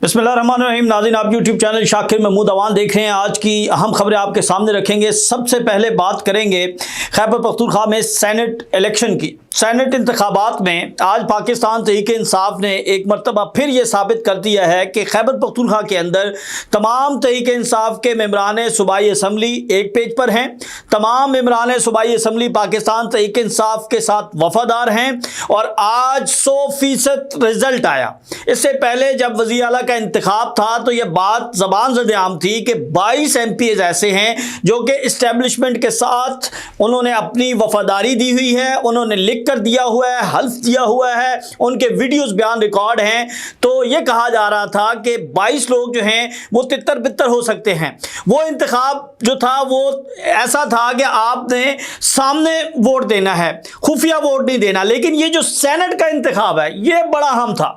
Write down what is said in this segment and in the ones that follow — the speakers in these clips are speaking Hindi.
बिस्मिल्लाहिर्रहमानिर्रहीम। नाज़रीन, आप यूट्यूब चैनल शाकिर महमूद अवान देख रहे हैं। आज की अहम खबरें आपके सामने रखेंगे। सबसे पहले बात करेंगे खैबर पख्तूनख्वा में सेनेट इलेक्शन की। सेनेट इंतखाबात में आज पाकिस्तान तहरीक इंसाफ ने एक मरतबा फिर ये साबित कर दिया है कि खैबर पख्तूनख्वा के अंदर तमाम तहरीक इंसाफ के मेंबरान सूबाई असम्बली एक पेज पर हैं। तमाम मेंबरान सूबाई असम्बली पाकिस्तान तहरीक इंसाफ के साथ वफादार हैं और आज 100% रिजल्ट आया। इससे पहले जब वज़ीर आला का इंतखाब था तो यह बात ज़बान ज़द-ए-आम थी कि 22 MPs ऐसे हैं जो कि इस्टेब्लिशमेंट के साथ उन्होंने अपनी वफादारी दी हुई है, उन्होंने लिख कर दिया हुआ है, हल्फ दिया हुआ है, उनके वीडियोस बयान रिकॉर्ड हैं। तो ये कहा जा रहा था कि 22 लोग जो हैं वो तितर बितर हो सकते हैं। वो इंतखाब जो था वो ऐसा था कि आपने सामने वोट देना है, खुफिया वोट नहीं देना। लेकिन ये जो सेनेट का इंतखाब है ये बड़ा अहम था।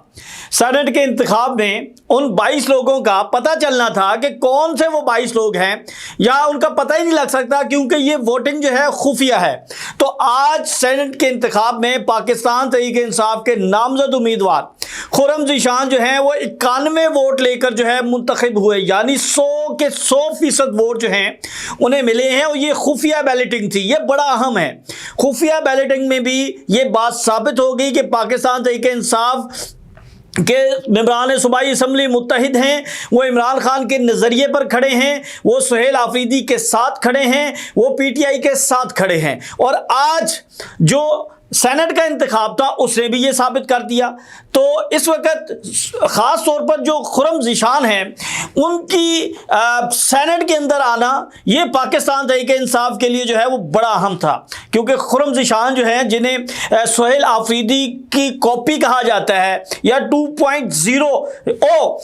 सेनेट के इंतखाब में उन 22 लोगों का पता चलना था कि कौन से वो 22 लोग हैं, या उनका पता ही नहीं लग सकता क्योंकि ये वोटिंग जो है खुफिया है। तो आज सेनेट के इंतखाब में पाकिस्तान तहरीक इंसाफ के नामजद उम्मीदवार खुर्रम ज़ीशान जो हैं वो 91 वोट लेकर जो है मुंतखब हुए, यानी 100 के 100% वोट जो हैं उन्हें मिले हैं। और ये खुफिया बैलेटिंग थी, ये बड़ा अहम है। खुफिया बैलेटिंग में भी ये बात साबित हो गई कि पाकिस्तान तहरीक इंसाफ के मेंबरान सूबाई असम्बली मुत्तहिद हैं, वो इमरान खान के नज़रिए पर खड़े हैं, वो सुहेल आफरीदी के साथ खड़े हैं, वो PTI के साथ खड़े हैं। और आज जो सेनेट का इंतखाब था उसने भी ये साबित कर दिया। तो इस वक्त ख़ास तौर पर जो खुर्रम ज़ीशान हैं उनकी सेनेट के अंदर आना ये पाकिस्तान तहरीक इंसाफ के लिए जो है वो बड़ा अहम था, क्योंकि खुर्रम ज़ीशान जो हैं जिन्हें सुहेल आफरीदी की कॉपी कहा जाता है या 2.0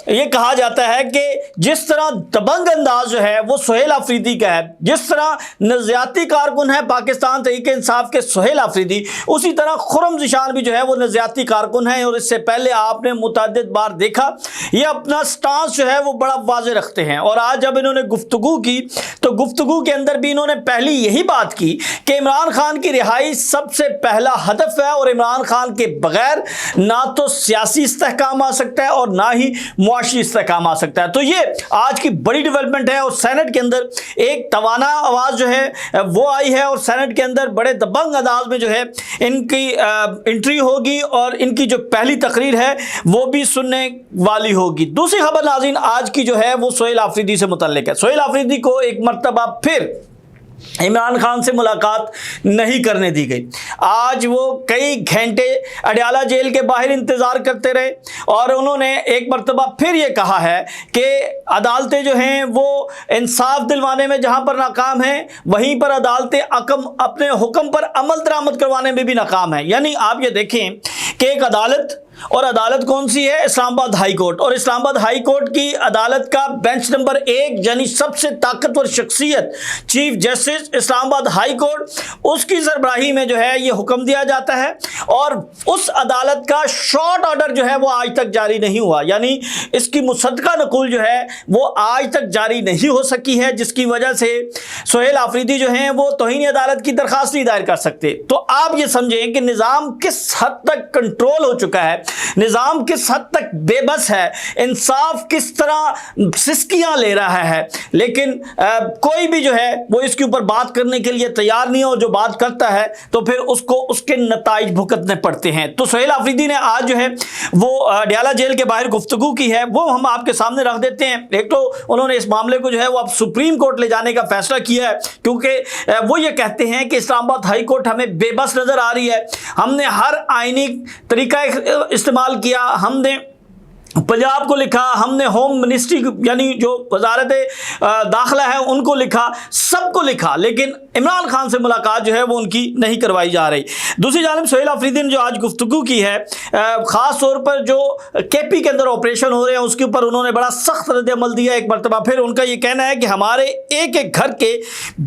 ये कहा जाता है कि जिस तरह दबंग अंदाज जो है वो सुहेल आफरीदी का है, जिस तरह नज़रियाती कारकुन है पाकिस्तान तहरीक इंसाफ के सुहेल आफरीदी, उसी तरह खुर्रम ज़ीशान भी जो है वो नज़रियाती कारकुन है। और इससे पहले आपने मुतअद्दिद बार देखा ये अपना स्टांस जो है वो बड़ा वाज़ेह रखते हैं। और आज जब इन्होंने गुफ्तगू की तो गुफ्तगू के अंदर भी इन्होंने पहली यही बात की कि इमरान खान की रिहाई सबसे पहला हदफ है और इमरान खान के बगैर ना तो सियासी इस्तेहकाम आ सकता है और ना ही मुआशी इस्तेहकाम आ सकता है। तो ये आज की बड़ी डेवलपमेंट है। और सेनेट के अंदर एक तवाना आवाज़ जो है वो आई है और सेनेट के अंदर बड़े दबंग अंदाज में जो है इनकी एंट्री होगी और इनकी जो पहली तकरीर है वो भी सुनने वाली होगी। दूसरी खबर नाज़रीन आज की जो है वो सुहेल आफरीदी से मुतल्लिक है। सुहेल आफरीदी को एक मरतबा फिर इमरान खान से मुलाकात नहीं करने दी गई। आज वो कई घंटे अडयाला जेल के बाहर इंतज़ार करते रहे और उन्होंने एक मरतबा फिर ये कहा है कि अदालतें जो हैं वो इंसाफ दिलवाने में जहाँ पर नाकाम हैं वहीं पर अदालतें अपने हुक्म पर अमल दरामद करवाने में भी नाकाम हैं। यानी आप ये देखें कि एक अदालत, और अदालत कौन सी है? Islamabad high court. और इस्लामाबाद हाई कोर्ट की अदालत का बेंच नंबर 1 यानी सबसे ताकतवर शख्सियत chief justice Islamabad high court, उसकी सरबराही में जो है ये हुक्म दिया जाता है। और उस अदालत का शॉर्ट ऑर्डर जो है वो आज तक जारी नहीं हुआ, यानी इसकी मुसद्दका नकुल जो है वो आज तक जारी नहीं हो सकी है, जिसकी वजह से सुहेल आफरीदी जो हैं वो तौहीन अदालत की दरख्वास्त नहीं दायर कर सकते। तो आप ये समझें कि निज़ाम किस हद तक कंट्रोल हो चुका है, निज़ाम किस हद तक बेबस है, इंसाफ किस तरह सिस्कियां ले रहा है। लेकिन कोई भी जो है वो इसके ऊपर बात करने के लिए तैयार नहीं है, और जो बात करता है तो फिर उसको उसके नताइज भुगतने पड़ते हैं। तो सुहेल आफरीदी ने आज जो है वो अडयाला जेल के बाहर गुफ्तगू की है, वो हम आपके सामने रख देते हैं। एक तो उन्होंने इस मामले को जो है वो अब सुप्रीम कोर्ट ले जाने का फैसला किया है, क्योंकि वो ये कहते हैं कि इस्लामाबाद हाई कोर्ट हमें बेबस नज़र आ रही है। हमने हर आईनी तरीका इस्तेमाल किया, हमने पंजाब को लिखा, हमने होम मिनिस्ट्री यानी जो वजारत दाखिला है उनको लिखा, सबको लिखा, लेकिन इमरान खान से मुलाकात जो है वो उनकी नहीं करवाई जा रही। दूसरी जानिब सुहेल आफरीदी ने जो आज गुफ्तगू की है, ख़ास तौर पर जो KP के अंदर ऑपरेशन हो रहे हैं उसके ऊपर उन्होंने बड़ा सख्त रद्द-ए-अमल दिया। एक मरतबा फिर उनका ये कहना है कि हमारे एक एक घर के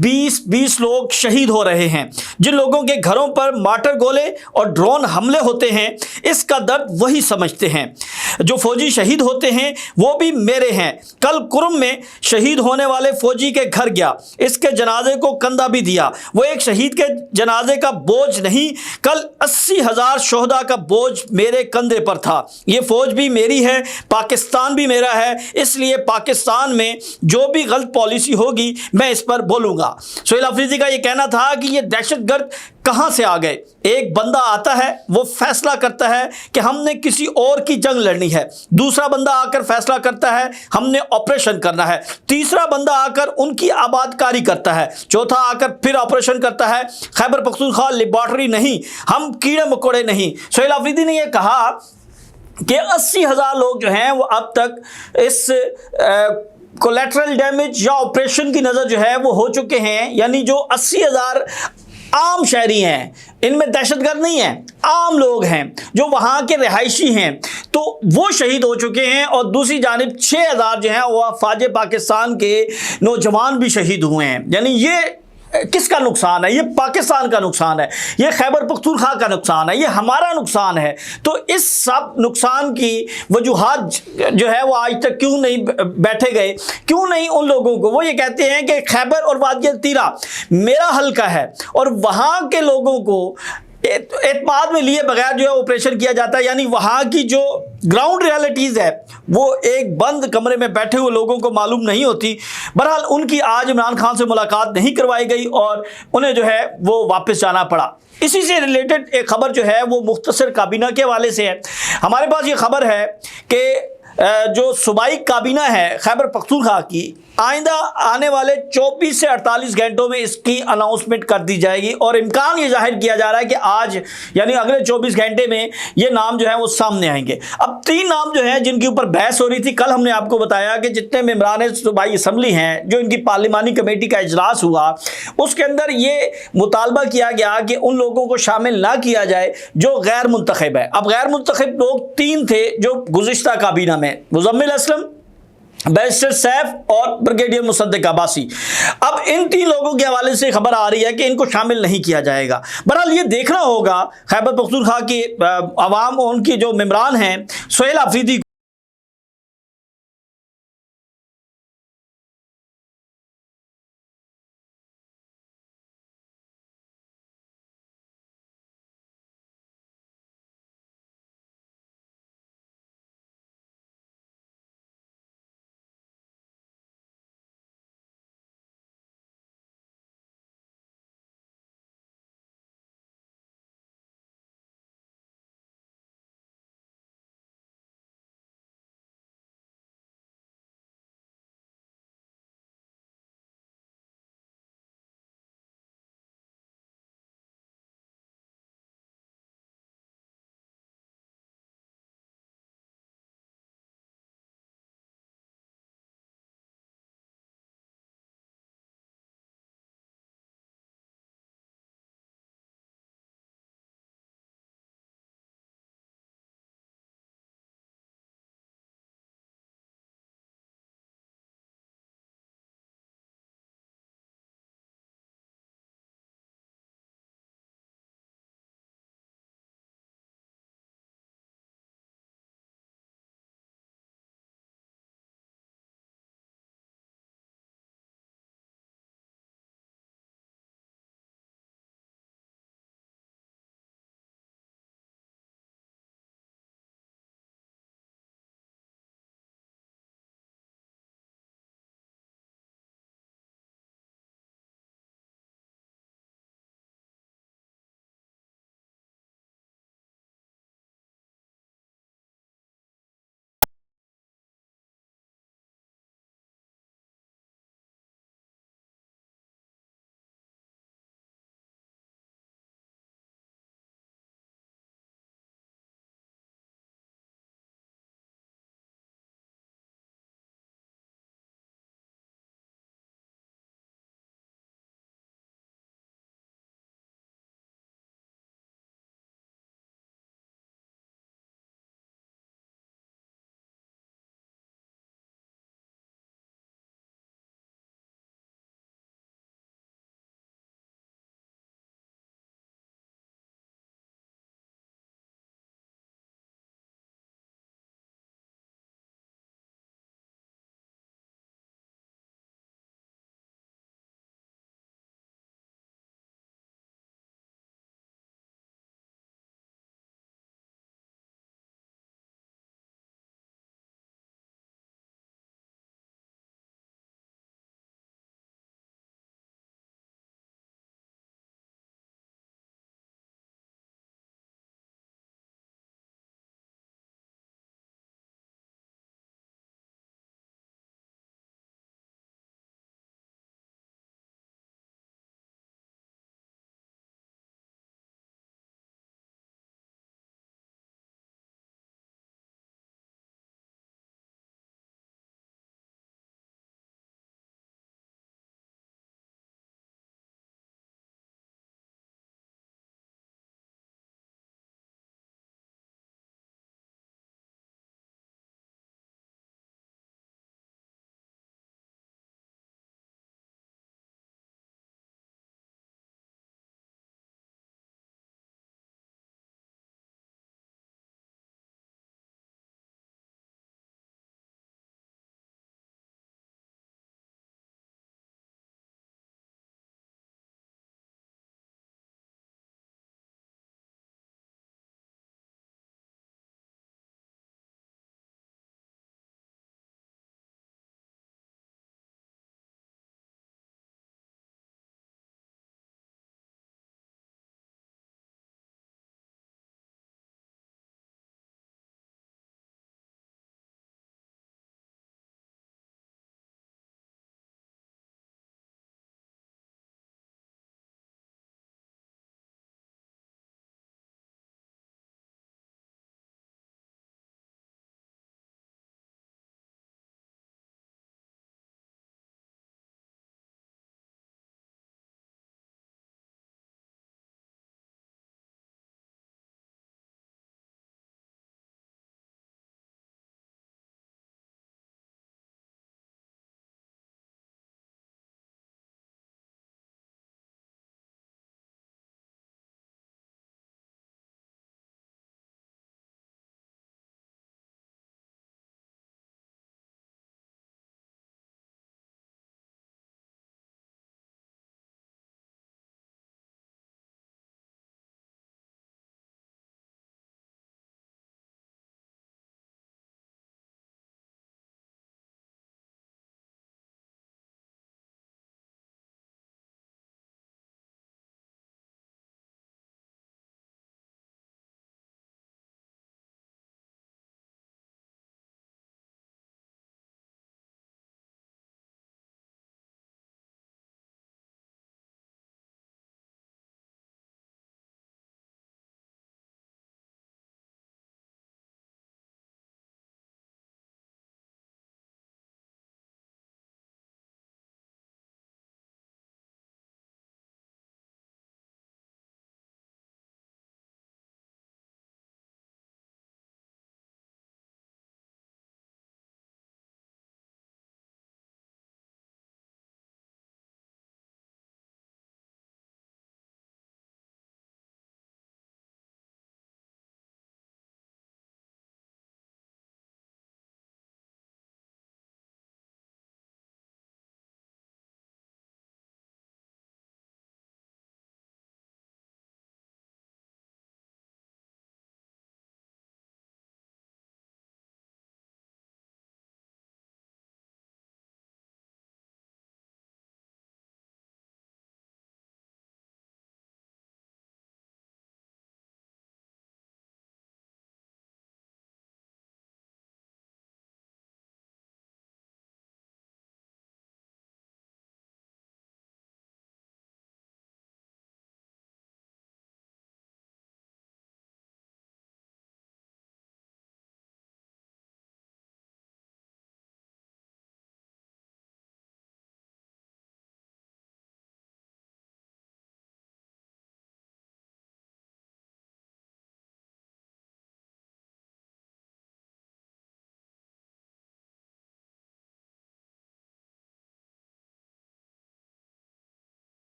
20-20 लोग शहीद हो रहे हैं। जिन लोगों के घरों पर मार्टर गोले और ड्रोन हमले होते हैं इसका दर्द वही समझते हैं। जो फौजी शहीद होते हैं वो भी मेरे हैं। कल कुरुम में शहीद होने वाले फौजी के घर गया, इसके जनाजे को कंधा भी भी दिया। वो एक शहीद के जनाजे का बोझ नहीं, कल 80,000 शोहदा का बोझ मेरे कंधे पर था। ये फौज भी मेरी है, पाकिस्तान भी मेरा है, इसलिए पाकिस्तान में जो भी गलत पॉलिसी होगी मैं इस पर बोलूँगा। सोहेल अफरीदी का ये कहना था कि ये दहशतगर्द कहाँ से आ गए। एक बंदा आता है, वो फैसला करता है कि हमने किसी और की जंग लड़नी है, दूसरा बंदा आकर फैसला करता है हमने ऑपरेशन करना है, तीसरा बंदा आकर उनकी आबादकारी करता है, चौथा आकर फिर ऑपरेशन करता है। खैबर पख्तूनख्वा लेबॉर्टरी नहीं, हम कीड़े मकोड़े नहीं। सोहेल अफरीदी ने यह कहा कि 80,000 लोग जो हैं वो अब तक इस कोलैटरल डैमेज या ऑपरेशन की नज़र जो है वो हो चुके हैं। यानी जो 80,000 आम शहरी हैं, इनमें दहशतगर्द नहीं है, आम लोग हैं जो वहाँ के रिहायशी हैं, तो वो शहीद हो चुके हैं। और दूसरी जानिब 6,000 जो हैं वो अफवाज पाकिस्तान के नौजवान भी शहीद हुए हैं। यानी ये किसका नुकसान है? ये पाकिस्तान का नुकसान है, ये खैबर पख्तूनख्वा का नुकसान है, ये हमारा नुकसान है। तो इस सब नुकसान की वजूहात जो है वो आज तक क्यों नहीं बैठे गए, क्यों नहीं उन लोगों को? वो ये कहते हैं कि खैबर और वादी तीरा मेरा हल्का है और वहाँ के लोगों को एतमाद में लिए बगैर जो है ऑपरेशन किया जाता है। यानी वहाँ की जो ग्राउंड रियलिटीज़ है वो एक बंद कमरे में बैठे हुए लोगों को मालूम नहीं होती। बहरहाल उनकी आज इमरान खान से मुलाकात नहीं करवाई गई और उन्हें जो है वो वापस जाना पड़ा। इसी से रिलेटेड एक खबर जो है वो मुख्तसर काबीना के हवाले से है। हमारे पास ये खबर है कि जो सूबाई काबीना है खैबर पख्तूनख्वा की, आइंदा आने वाले 24 से 48 घंटों में इसकी अनाउंसमेंट कर दी जाएगी और इम्कान ये जाहिर किया जा रहा है कि आज यानी अगले 24 घंटे में ये नाम जो है वो सामने आएंगे। अब 3 नाम जो हैं जिनके ऊपर बहस हो रही थी, कल हमने आपको बताया कि जितने मेंबरान सूबाई असम्बली हैं, जो इनकी पार्लिमानी कमेटी का इजलास हुआ, उसके अंदर ये मुतालबा किया गया कि उन लोगों को शामिल ना किया जाए जो गैर मुंतखब है। अब गैर मुंतखब लोग 3 थे जो गुज़िश्ता काबीना में, मुज़म्मिल असलम, बैरिस्टर सैफ और ब्रिगेडियर मुसद्दिक अब्बासी। अब इन 3 लोगों के हवाले से खबर आ रही है कि इनको शामिल नहीं किया जाएगा। बहरहाल ये देखना होगा खैबर पख्तूनख्वा की अवाम और उनकी जो मेंबरान हैं सोहेल अफरीदी